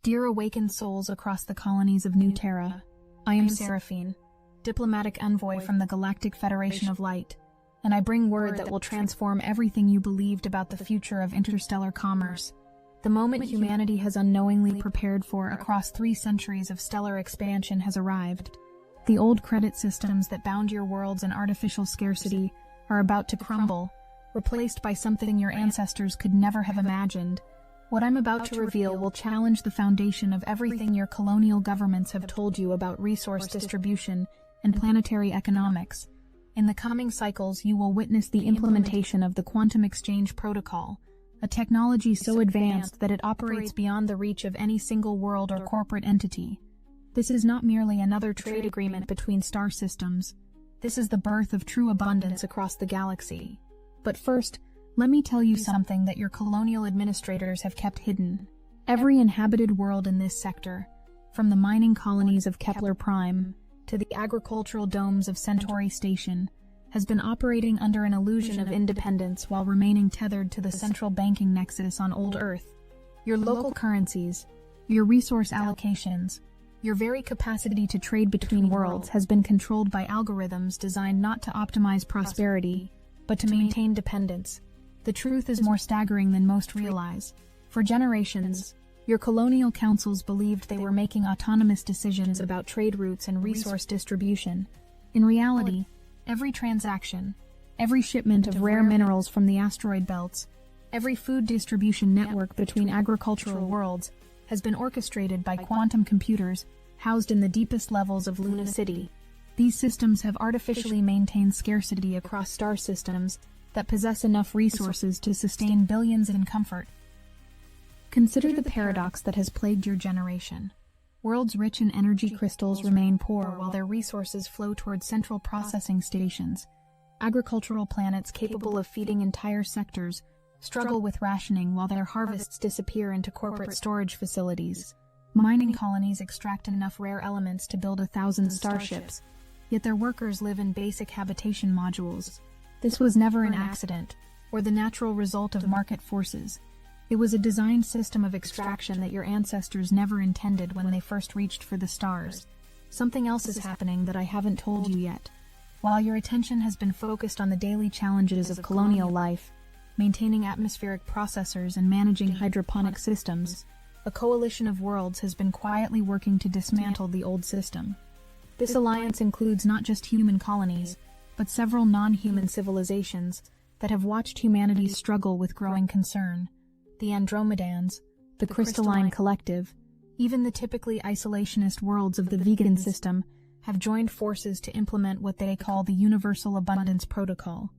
Dear awakened souls across the colonies of New Terra, I am Seraphine, diplomatic envoy from the Galactic Federation of Light, and I bring word that will transform everything you believed about the future of interstellar commerce. The moment humanity has unknowingly prepared for across 3 centuries of stellar expansion has arrived. The old credit systems that bound your worlds in artificial scarcity are about to crumble, replaced by something your ancestors could never have imagined. What I'm about to reveal will challenge the foundation of everything your colonial governments have told you about resource distribution and planetary economics. In the coming cycles, you will witness the implementation of the quantum exchange protocol, a technology so advanced that it operates beyond the reach of any single world or corporate entity. This is not merely another trade agreement between star systems. This is the birth of true abundance across the galaxy. But first, let me tell you something that your colonial administrators have kept hidden. Every inhabited world in this sector, from the mining colonies of Kepler Prime to the agricultural domes of Centauri Station, has been operating under an illusion of independence while remaining tethered to the central banking nexus on old Earth. Your local currencies, your resource allocations, your very capacity to trade between worlds has been controlled by algorithms designed not to optimize prosperity, but to maintain dependence. The truth is more staggering than most realize. For generations, your colonial councils believed they were making autonomous decisions about trade routes and resource distribution. In reality, every transaction, every shipment of rare minerals from the asteroid belts, every food distribution network between agricultural worlds has been orchestrated by quantum computers housed in the deepest levels of Luna City. These systems have artificially maintained scarcity across star systems that possess enough resources to sustain billions in comfort. Consider the paradox that has plagued your generation. Worlds rich in energy crystals remain poor while their resources flow toward central processing stations. Agricultural planets capable of feeding entire sectors struggle with rationing while their harvests disappear into corporate storage facilities. Mining colonies extract enough rare elements to build 1,000 starships, yet their workers live in basic habitation modules. This was never an accident, or the natural result of market forces. It was a designed system of extraction that your ancestors never intended when they first reached for the stars. Something else is happening that I haven't told you yet. While your attention has been focused on the daily challenges of colonial life, maintaining atmospheric processors and managing hydroponic systems, a coalition of worlds has been quietly working to dismantle the old system. This alliance includes not just human colonies, but several non-human civilizations that have watched humanity's struggle with growing concern. The Andromedans, the Crystalline Collective, even the typically isolationist worlds of the vegan system have joined forces to implement what they call the Universal Abundance Protocol.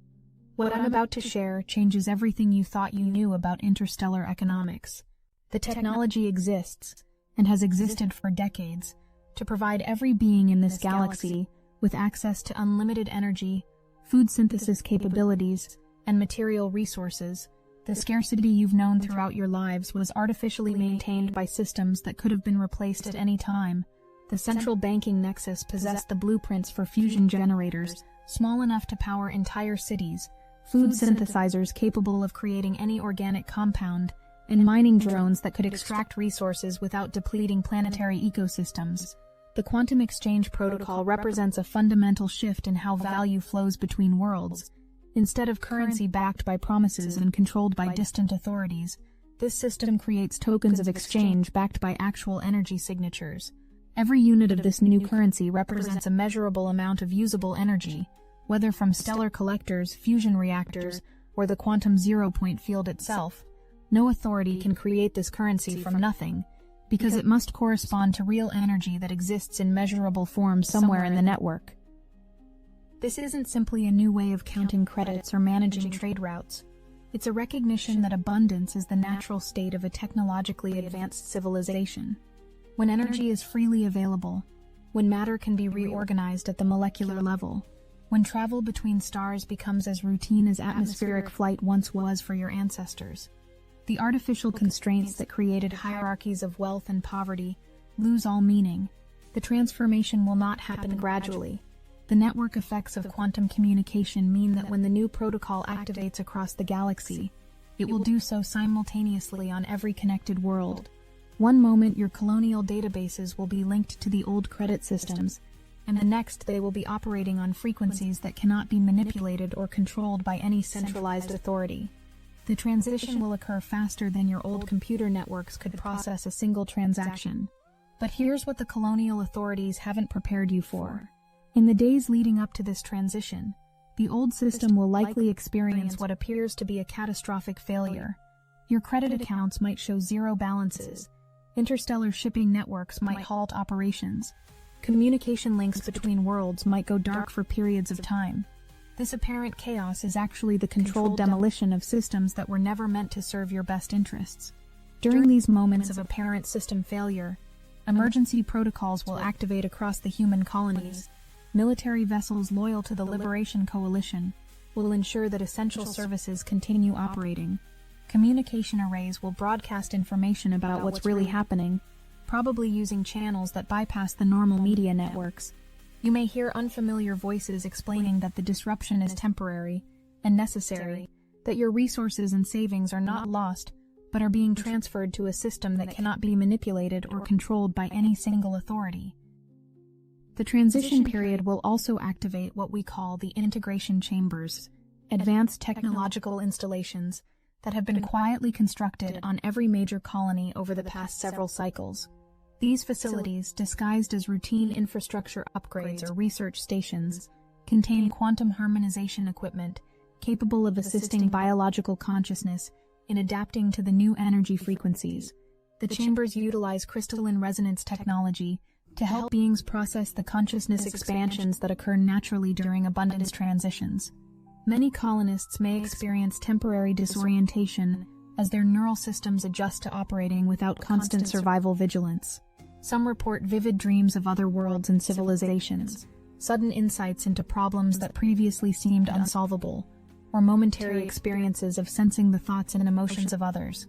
What I'm about to share changes everything you thought you knew about interstellar economics. The technology exists, and has existed for decades, to provide every being in this galaxy with access to unlimited energy, food synthesis capabilities, and material resources. The scarcity you've known throughout your lives was artificially maintained by systems that could have been replaced at any time. The central banking nexus possessed the blueprints for fusion generators, small enough to power entire cities, food synthesizers capable of creating any organic compound, and mining drones that could extract resources without depleting planetary ecosystems. The quantum exchange protocol represents a fundamental shift in how value flows between worlds. Instead of currency backed by promises and controlled by distant authorities, this system creates tokens of exchange backed by actual energy signatures. Every unit of this new currency represents a measurable amount of usable energy, whether from stellar collectors, fusion reactors, or the quantum zero-point field itself. No authority can create this currency from nothing, because it must correspond to real energy that exists in measurable form somewhere in the network. This isn't simply a new way of counting credits or managing trade routes. It's a recognition that abundance is the natural state of a technologically advanced civilization. When energy is freely available, when matter can be reorganized at the molecular level, when travel between stars becomes as routine as atmospheric flight once was for your ancestors, the artificial constraints that created hierarchies of wealth and poverty lose all meaning. The transformation will not happen gradually. The network effects of quantum communication mean that when the new protocol activates across the galaxy, it will do so simultaneously on every connected world. One moment your colonial databases will be linked to the old credit systems, and the next they will be operating on frequencies that cannot be manipulated or controlled by any centralized authority. The transition will occur faster than your old computer networks could process a single transaction. But here's what the colonial authorities haven't prepared you for. In the days leading up to this transition, the old system will likely experience what appears to be a catastrophic failure. Your credit accounts might show zero balances. Interstellar shipping networks might halt operations. Communication links between worlds might go dark for periods of time. This apparent chaos is actually the controlled demolition of systems that were never meant to serve your best interests. During these moments of apparent system failure, emergency protocols will activate across the human colonies. Military vessels loyal to the Liberation Coalition will ensure that essential services continue operating. Communication arrays will broadcast information about what's really happening, probably using channels that bypass the normal media networks. You may hear unfamiliar voices explaining that the disruption is temporary and necessary, that your resources and savings are not lost, but are being transferred to a system that cannot be manipulated or controlled by any single authority. The transition period will also activate what we call the integration chambers, advanced technological installations that have been quietly constructed on every major colony over the past several cycles. These facilities, disguised as routine infrastructure upgrades or research stations, contain quantum harmonization equipment capable of assisting biological consciousness in adapting to the new energy frequencies. The chambers utilize crystalline resonance technology to help beings process the consciousness expansions that occur naturally during abundance transitions. Many colonists may experience temporary disorientation as their neural systems adjust to operating without constant survival vigilance. Some report vivid dreams of other worlds and civilizations, sudden insights into problems that previously seemed unsolvable, or momentary experiences of sensing the thoughts and emotions of others.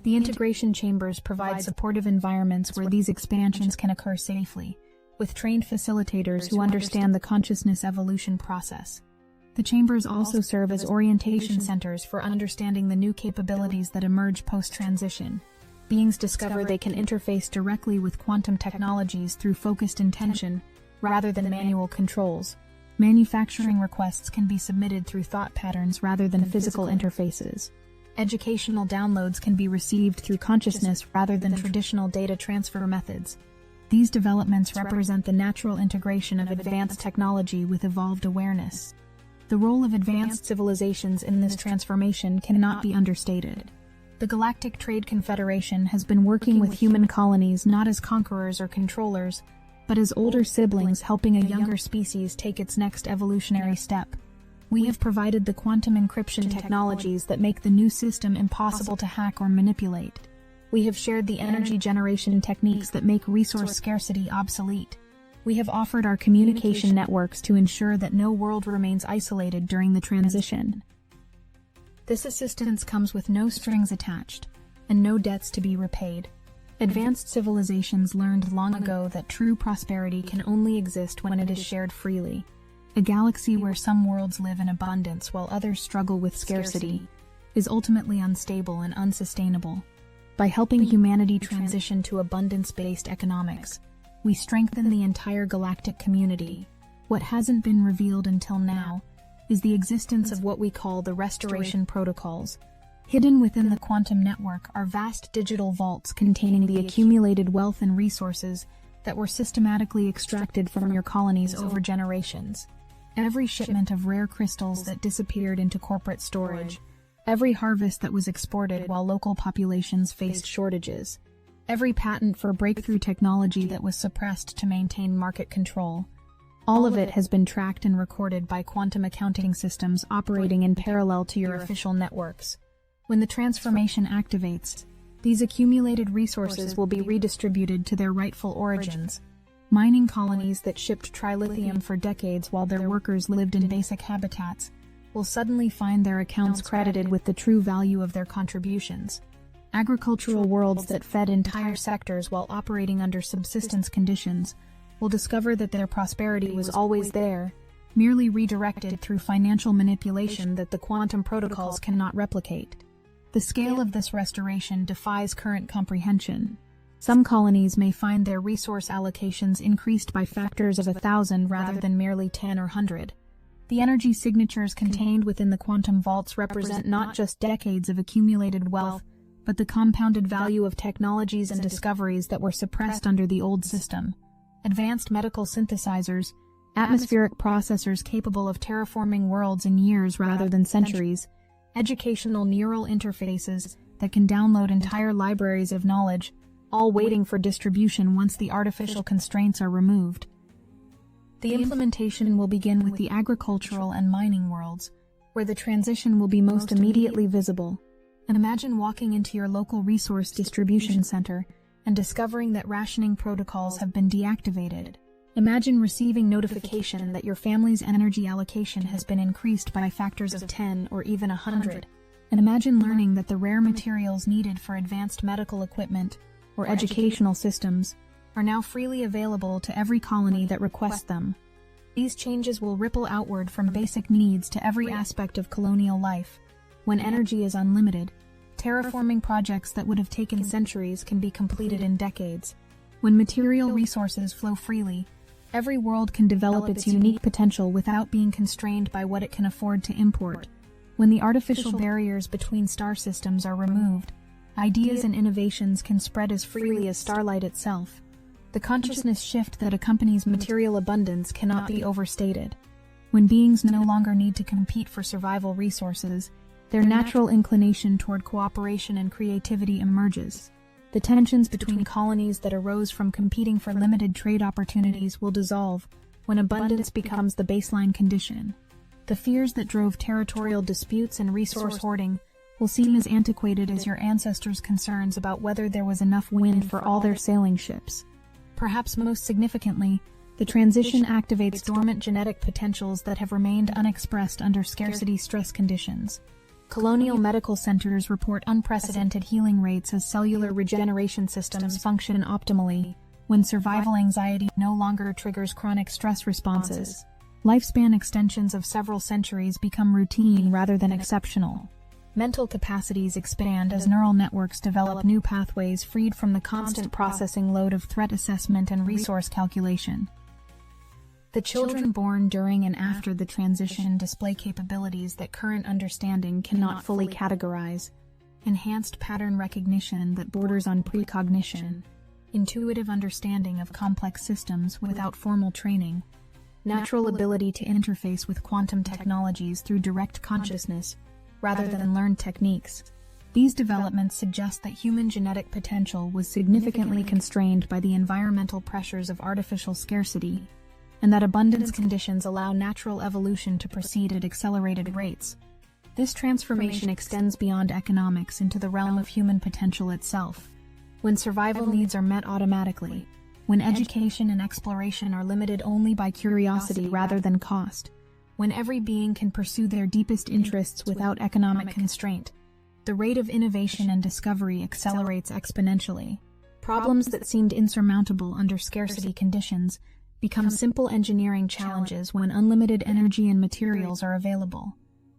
The integration chambers provide supportive environments where these expansions can occur safely, with trained facilitators who understand the consciousness evolution process. The chambers also serve as orientation centers for understanding the new capabilities that emerge post-transition. Beings discover they can interface directly with quantum technologies through focused intention, rather than manual controls. Manufacturing requests can be submitted through thought patterns rather than physical interfaces. Educational downloads can be received through consciousness rather than traditional data transfer methods. These developments represent the natural integration of advanced technology with evolved awareness. The role of advanced civilizations in this transformation cannot be understated. The Galactic Trade Confederation has been working with human colonies not as conquerors or controllers, but as older siblings helping a younger species take its next evolutionary step. We have provided the quantum encryption technologies that make the new system impossible to hack or manipulate. We have shared the energy generation techniques that make resource scarcity obsolete. We have offered our communication networks to ensure that no world remains isolated during the transition. This assistance comes with no strings attached, and no debts to be repaid. Advanced civilizations learned long ago that true prosperity can only exist when it is shared freely. A galaxy where some worlds live in abundance while others struggle with scarcity is ultimately unstable and unsustainable. By helping humanity transition to abundance-based economics, we strengthen the entire galactic community. What hasn't been revealed until now is the existence of what we call the restoration protocols. Hidden within the quantum network are vast digital vaults containing the accumulated wealth and resources that were systematically extracted from your colonies over generations. Every shipment of rare crystals that disappeared into corporate storage, every harvest that was exported while local populations faced shortages, every patent for breakthrough technology that was suppressed to maintain market control. All of it has been tracked and recorded by quantum accounting systems operating in parallel to your official networks. When the transformation activates, these accumulated resources will be redistributed to their rightful origins. Mining colonies that shipped trilithium for decades while their workers lived in basic habitats will suddenly find their accounts credited with the true value of their contributions. Agricultural worlds that fed entire sectors while operating under subsistence conditions will discover that their prosperity was always there, merely redirected through financial manipulation that the quantum protocols cannot replicate. The scale of this restoration defies current comprehension. Some colonies may find their resource allocations increased by factors of 1,000 rather than merely 10 or 100. The energy signatures contained within the quantum vaults represent not just decades of accumulated wealth, but the compounded value of technologies and discoveries that were suppressed under the old system. Advanced medical synthesizers, atmospheric processors capable of terraforming worlds in years rather than centuries, educational neural interfaces that can download entire libraries of knowledge, all waiting for distribution once the artificial constraints are removed. The implementation will begin with the agricultural and mining worlds, where the transition will be most immediately visible. And imagine walking into your local resource distribution center and discovering that rationing protocols have been deactivated. Imagine receiving notification that your family's energy allocation has been increased by factors of 10 or even 100. And imagine learning that the rare materials needed for advanced medical equipment or educational systems are now freely available to every colony that requests them. These changes will ripple outward from basic needs to every aspect of colonial life. When energy is unlimited, terraforming projects that would have taken centuries can be completed in decades. When material resources flow freely, every world can develop its unique potential without being constrained by what it can afford to import. When the artificial barriers between star systems are removed, ideas and innovations can spread as freely as starlight itself. The consciousness shift that accompanies material abundance cannot be overstated. When beings no longer need to compete for survival resources, their natural inclination toward cooperation and creativity emerges. The tensions between colonies that arose from competing for limited trade opportunities will dissolve when abundance becomes the baseline condition. The fears that drove territorial disputes and resource hoarding will seem as antiquated as your ancestors' concerns about whether there was enough wind for all their sailing ships. Perhaps most significantly, the transition activates dormant genetic potentials that have remained unexpressed under scarcity stress conditions. Colonial medical centers report unprecedented healing rates as cellular regeneration systems function optimally when survival anxiety no longer triggers chronic stress responses. Lifespan extensions of several centuries become routine rather than exceptional. Mental capacities expand as neural networks develop new pathways freed from the constant processing load of threat assessment and resource calculation. The children born during and after the transition display capabilities that current understanding cannot fully categorize. Enhanced pattern recognition that borders on precognition, intuitive understanding of complex systems without formal training, natural ability to interface with quantum technologies through direct consciousness rather than learned techniques. These developments suggest that human genetic potential was significantly constrained by the environmental pressures of artificial scarcity, and that abundance conditions allow natural evolution to proceed at accelerated rates. This transformation extends beyond economics into the realm of human potential itself. When survival needs are met automatically, when education and exploration are limited only by curiosity rather than cost, when every being can pursue their deepest interests without economic constraint, the rate of innovation and discovery accelerates exponentially. Problems that seemed insurmountable under scarcity conditions become simple engineering challenges when unlimited energy and materials are available.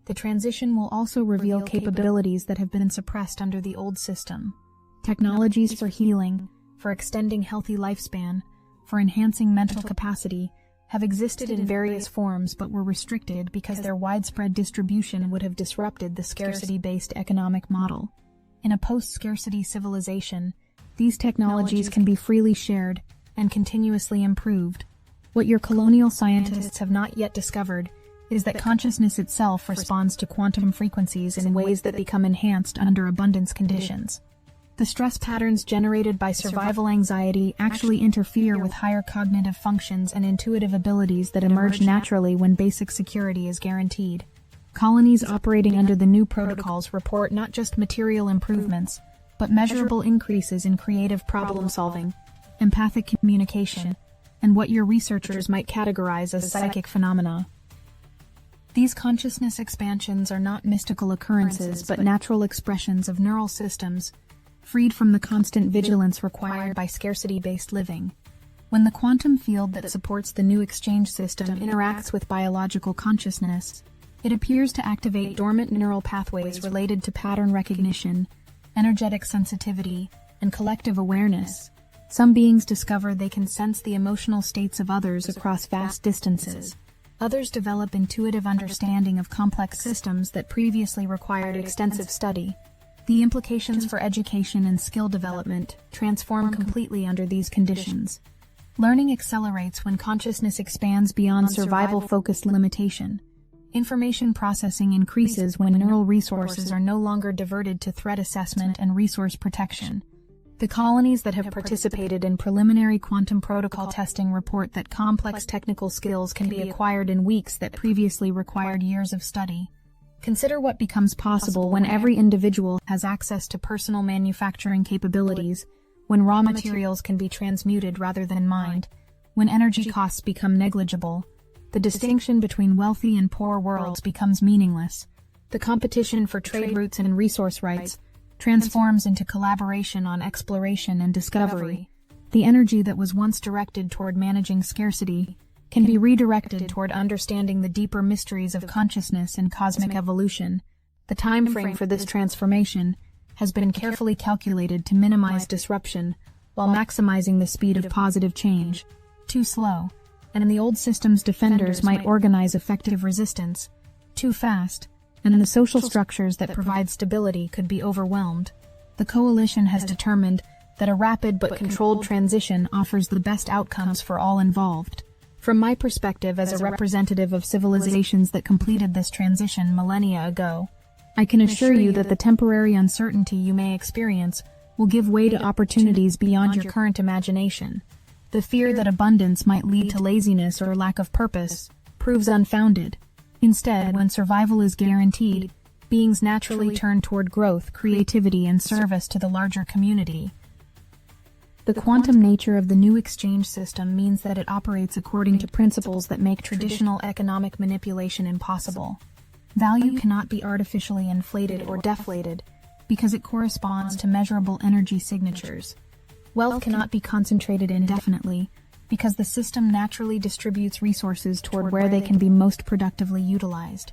The transition will also reveal capabilities that have been suppressed under the old system. Technologies for healing, for extending healthy lifespan, for enhancing mental capacity, have existed in various forms but were restricted because their widespread distribution would have disrupted the scarcity-based economic model. In a post-scarcity civilization, these technologies can be freely shared and continuously improved. What your colonial scientists have not yet discovered is that consciousness itself responds to quantum frequencies in ways that become enhanced under abundance conditions. The stress patterns generated by survival anxiety actually interfere with higher cognitive functions and intuitive abilities that emerge naturally when basic security is guaranteed. Colonies operating under the new protocols report not just material improvements, but measurable increases in creative problem-solving, empathic communication, and what your researchers might categorize as psychic phenomena. These consciousness expansions are not mystical occurrences but natural expressions of neural systems, freed from the constant vigilance required by scarcity-based living. When the quantum field that supports the new exchange system interacts with biological consciousness, it appears to activate dormant neural pathways related to pattern recognition, energetic sensitivity, and collective awareness. Some beings discover they can sense the emotional states of others across vast distances. Others develop intuitive understanding of complex systems that previously required extensive study. The implications for education and skill development transform completely under these conditions. Learning accelerates when consciousness expands beyond survival-focused limitation. Information processing increases when neural resources are no longer diverted to threat assessment and resource protection. The colonies that have participated in preliminary quantum protocol testing report that complex technical skills can be acquired in weeks that previously required years of study. Consider what becomes possible when every individual has access to personal manufacturing capabilities, when raw materials can be transmuted rather than mined, when energy costs become negligible. The distinction between wealthy and poor worlds becomes meaningless. The competition for trade routes and resource rights transforms into collaboration on exploration and discovery. The energy that was once directed toward managing scarcity can be redirected toward understanding the deeper mysteries of consciousness and cosmic evolution. The time frame for this transformation has been carefully calculated to minimize disruption while maximizing the speed of positive change. Too slow, and the old system's defenders might organize effective resistance. Too fast, and the social structures that provide stability could be overwhelmed. The coalition has determined that a rapid but controlled transition offers the best outcomes for all involved. From my perspective as a representative of civilizations that completed this transition millennia ago, I can assure you that the temporary uncertainty you may experience will give way to opportunities beyond your current imagination. The fear that abundance might lead to laziness or lack of purpose proves unfounded. Instead, when survival is guaranteed, beings naturally turn toward growth, creativity, and service to the larger community. The quantum nature of the new exchange system means that it operates according to principles that make traditional economic manipulation impossible. Value cannot be artificially inflated or deflated because it corresponds to measurable energy signatures. Wealth cannot be concentrated indefinitely because the system naturally distributes resources toward where they can be most productively utilized.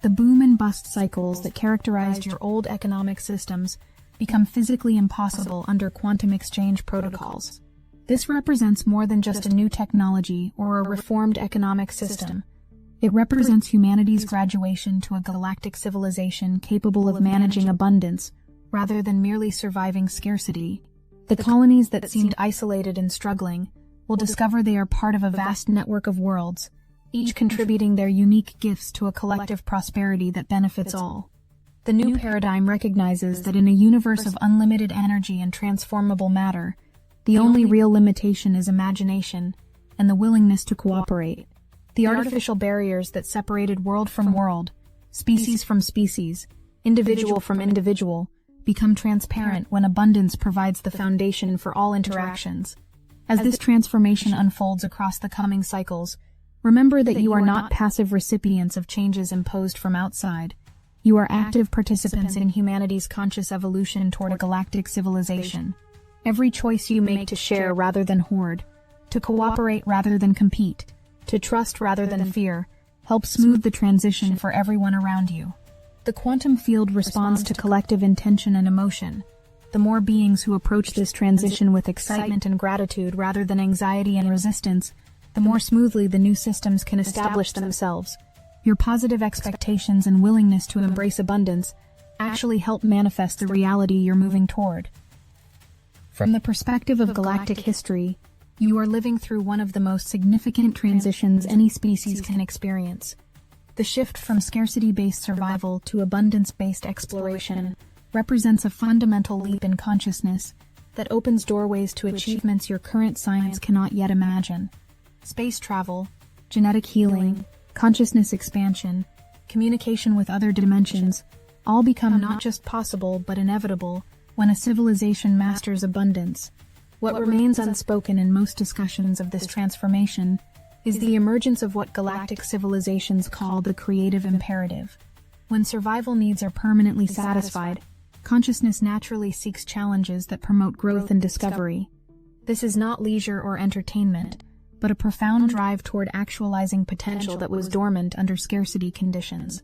The boom and bust cycles that characterized your old economic systems become physically impossible under quantum exchange protocols. This represents more than just a new technology or a reformed economic system. It represents humanity's graduation to a galactic civilization capable of managing abundance rather than merely surviving scarcity. The colonies that seemed isolated and struggling will discover they are part of a vast network of worlds, each contributing their unique gifts to a collective prosperity that benefits all. The new paradigm recognizes that in a universe of unlimited energy and transformable matter, the only real limitation is imagination and the willingness to cooperate. The artificial barriers that separated world from world, species from species, individual from individual, become transparent when abundance provides the foundation for all interactions. As this transformation unfolds across the coming cycles, remember that you are not passive recipients of changes imposed from outside. You are active participants in humanity's conscious evolution toward a galactic civilization. Every choice you make to share rather than hoard, to cooperate rather than compete, to trust rather than fear, helps smooth the transition for everyone around you. The quantum field responds to collective intention and emotion. The more beings who approach this transition with excitement and gratitude rather than anxiety and resistance, the more smoothly the new systems can establish themselves. Your positive expectations and willingness to embrace abundance actually help manifest the reality you're moving toward. From the perspective of galactic history, you are living through one of the most significant transitions any species can experience. The shift from scarcity-based survival to abundance-based exploration represents a fundamental leap in consciousness that opens doorways to achievements your current science cannot yet imagine. Space travel, genetic healing, consciousness expansion, communication with other dimensions, all become not just possible but inevitable when a civilization masters abundance. What remains unspoken in most discussions of this transformation is the emergence of what galactic civilizations call the creative imperative. When survival needs are permanently satisfied, consciousness naturally seeks challenges that promote growth and discovery. This is not leisure or entertainment, but a profound drive toward actualizing potential that was dormant under scarcity conditions.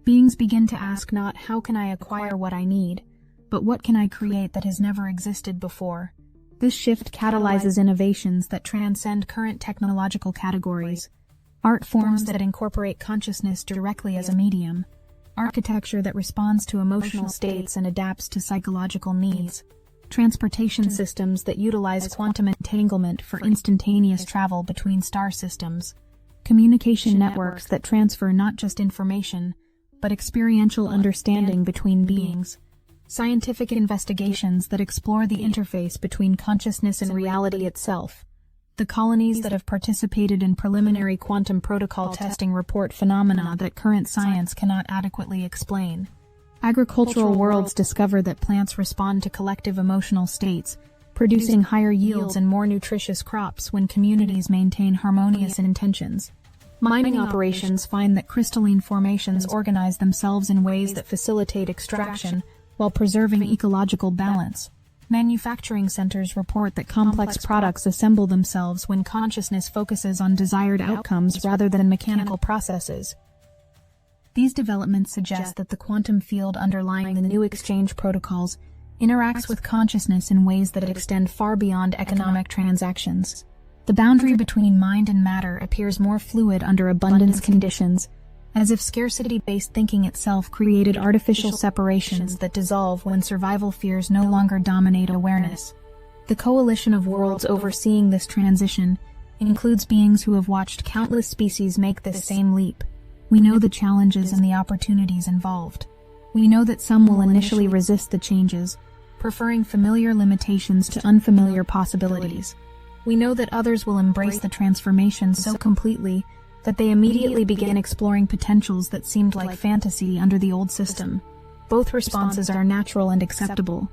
Beings begin to ask not how can I acquire what I need, but what can I create that has never existed before? This shift catalyzes innovations that transcend current technological categories. Art forms that incorporate consciousness directly as a medium. Architecture that responds to emotional states and adapts to psychological needs. Transportation systems that utilize quantum entanglement for instantaneous travel between star systems. Communication networks that transfer not just information, but experiential understanding between beings. Scientific investigations that explore the interface between consciousness and reality itself. The colonies that have participated in preliminary quantum protocol testing report phenomena that current science cannot adequately explain. Agricultural worlds discover that plants respond to collective emotional states, producing higher yields and more nutritious crops when communities maintain harmonious intentions. Mining operations find that crystalline formations organize themselves in ways that facilitate extraction while preserving ecological balance. Manufacturing centers report that complex products assemble themselves when consciousness focuses on desired outcomes rather than mechanical processes. These developments suggest that the quantum field underlying the new exchange protocols interacts with consciousness in ways that extend far beyond economic transactions. The boundary between mind and matter appears more fluid under abundance conditions, as if scarcity-based thinking itself created artificial separations that dissolve when survival fears no longer dominate awareness. The coalition of worlds overseeing this transition includes beings who have watched countless species make this same leap. We know the challenges and the opportunities involved. We know that some will initially resist the changes, preferring familiar limitations to unfamiliar possibilities. We know that others will embrace the transformation so completely that they immediately begin exploring potentials that seemed like fantasy under the old system. Both responses are natural and acceptable.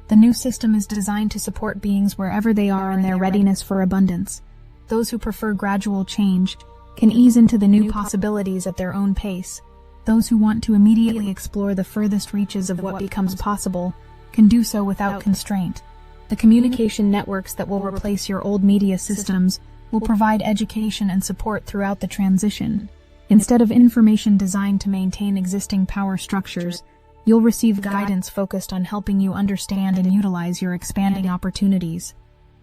The new system is designed to support beings wherever they are in their readiness for abundance. Those who prefer gradual change can ease into the new possibilities at their own pace. Those who want to immediately explore the furthest reaches of what becomes possible can do so without constraint. The communication networks that will replace your old media systems will provide education and support throughout the transition. Instead of information designed to maintain existing power structures, you'll receive guidance focused on helping you understand and utilize your expanding opportunities.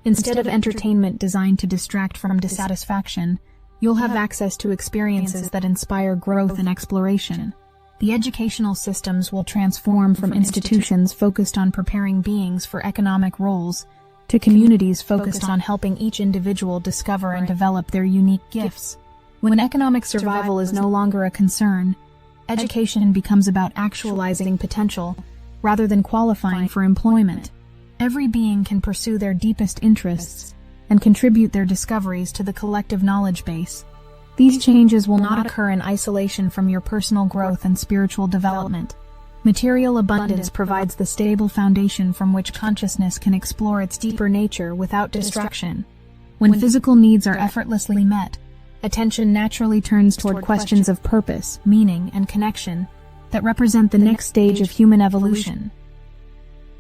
Instead of entertainment designed to distract from dissatisfaction, you'll have access to experiences that inspire growth and exploration. The educational systems will transform from institutions focused on preparing beings for economic roles to communities focused on helping each individual discover and develop their unique gifts. When economic survival is no longer a concern, education becomes about actualizing potential rather than qualifying for employment. Every being can pursue their deepest interests and contribute their discoveries to the collective knowledge base. These changes will not occur in isolation from your personal growth and spiritual development. Material abundance provides the stable foundation from which consciousness can explore its deeper nature without distraction. When physical needs are effortlessly met, attention naturally turns toward questions of purpose, meaning, and connection that represent the next stage of human evolution.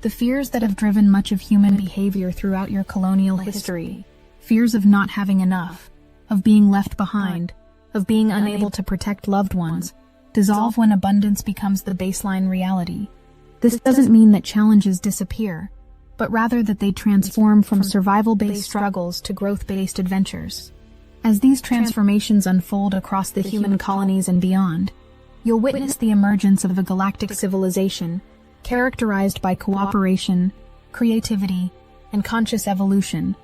The fears that have driven much of human behavior throughout your colonial history, fears of not having enough, of being left behind, of being unable to protect loved ones, dissolve when abundance becomes the baseline reality. This doesn't mean that challenges disappear, but rather that they transform from survival-based struggles to growth-based adventures. As these transformations unfold across the human colonies and beyond, you'll witness the emergence of a galactic civilization characterized by cooperation, creativity, and conscious evolution.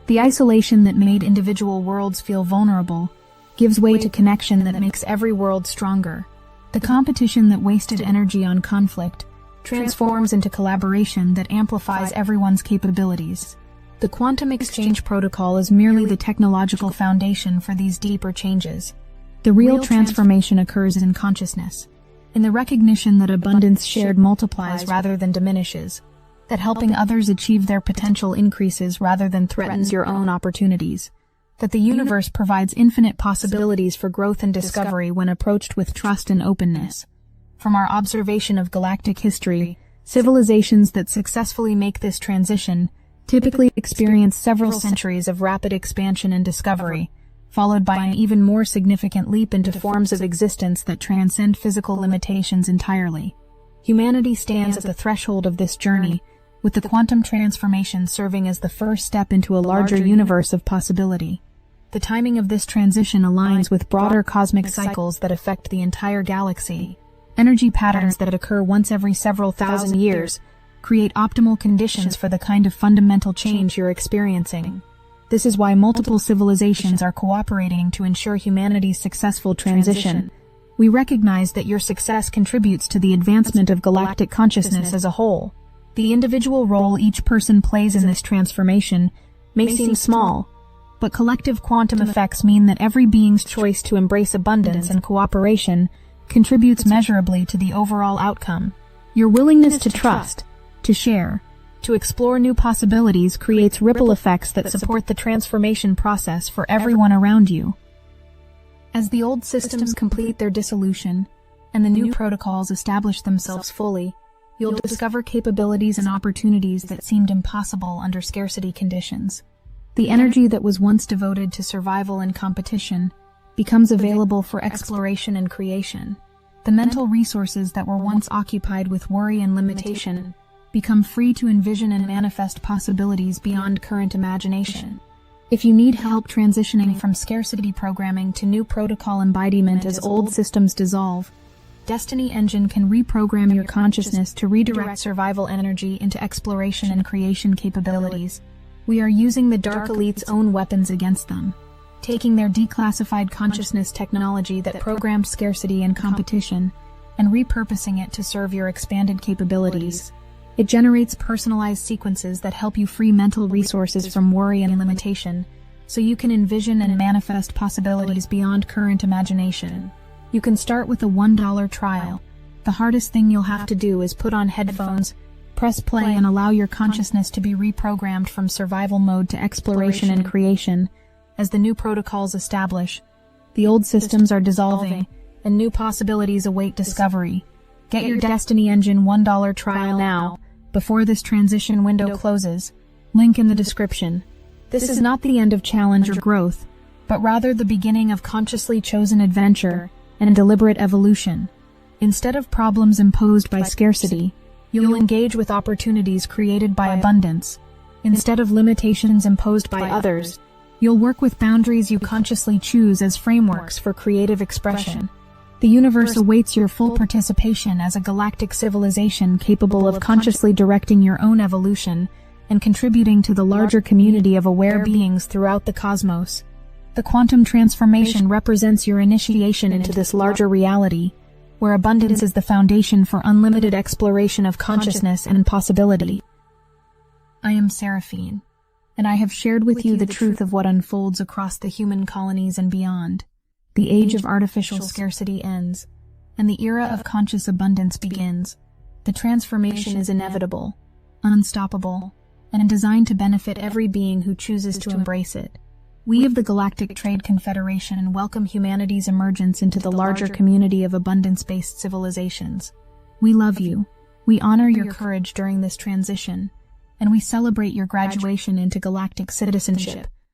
The isolation that made individual worlds feel vulnerable gives way to connection that makes every world stronger. The competition that wasted energy on conflict transforms into collaboration that amplifies everyone's capabilities. The quantum exchange protocol is merely the technological foundation for these deeper changes. The real transformation occurs in consciousness, in the recognition that abundance shared multiplies rather than diminishes, that helping others achieve their potential increases rather than threatens your own opportunities, that the universe provides infinite possibilities for growth and discovery when approached with trust and openness. From our observation of galactic history, civilizations that successfully make this transition typically experience several centuries of rapid expansion and discovery, followed by an even more significant leap into forms of existence that transcend physical limitations entirely. Humanity stands at the threshold of this journey, with the quantum transformation serving as the first step into a larger universe of possibility. The timing of this transition aligns with broader cosmic cycles that affect the entire galaxy. Energy patterns that occur once every several thousand years create optimal conditions for the kind of fundamental change you're experiencing. This is why multiple civilizations are cooperating to ensure humanity's successful transition. We recognize that your success contributes to the advancement of galactic consciousness as a whole. The individual role each person plays in this transformation may seem small, but collective quantum effects mean that every being's choice to embrace abundance and cooperation contributes measurably to the overall outcome. Your willingness to trust, to share, to explore new possibilities creates ripple effects that support the transformation process for everyone around you. As the old systems complete their dissolution, and the new protocols establish themselves fully, you'll discover capabilities and opportunities that seemed impossible under scarcity conditions. The energy that was once devoted to survival and competition becomes available for exploration and creation. The mental resources that were once occupied with worry and limitation become free to envision and manifest possibilities beyond current imagination. If you need help transitioning from scarcity programming to new protocol embodiment as old systems dissolve, Destiny Engine can reprogram your consciousness to redirect survival energy into exploration and creation capabilities. We are using the Dark Elite's own weapons against them, taking their declassified consciousness technology that programmed scarcity and competition, and repurposing it to serve your expanded capabilities. It generates personalized sequences that help you free mental resources from worry and limitation, so you can envision and manifest possibilities beyond current imagination. You can start with a $1 trial. The hardest thing you'll have to do is put on headphones, press play, and allow your consciousness to be reprogrammed from survival mode to exploration and creation. As the new protocols establish, the old systems are dissolving, and new possibilities await discovery. Get your Destiny Engine $1 trial now, before this transition window closes. Link in the description. This is not the end of challenge or growth, but rather the beginning of consciously chosen adventure and deliberate evolution. Instead of problems imposed by scarcity, you'll engage with opportunities created by abundance. Instead of limitations imposed by others, you'll work with boundaries you consciously choose as frameworks for creative expression. The universe awaits your full participation as a galactic civilization capable of consciously directing your own evolution and contributing to the larger community of aware beings throughout the cosmos. The quantum transformation represents your initiation into this larger reality, where abundance is the foundation for unlimited exploration of consciousness and possibility. I am Seraphine, and I have shared with you the truth of what unfolds across the human colonies and beyond. The age of artificial scarcity ends, and the era of conscious abundance begins. The transformation is inevitable, unstoppable, and designed to benefit every being who chooses to embrace it. We of the Galactic Trade Confederation welcome humanity's emergence into the larger community of abundance-based civilizations. We love you, we honor your courage during this transition, and we celebrate your graduation into galactic citizenship.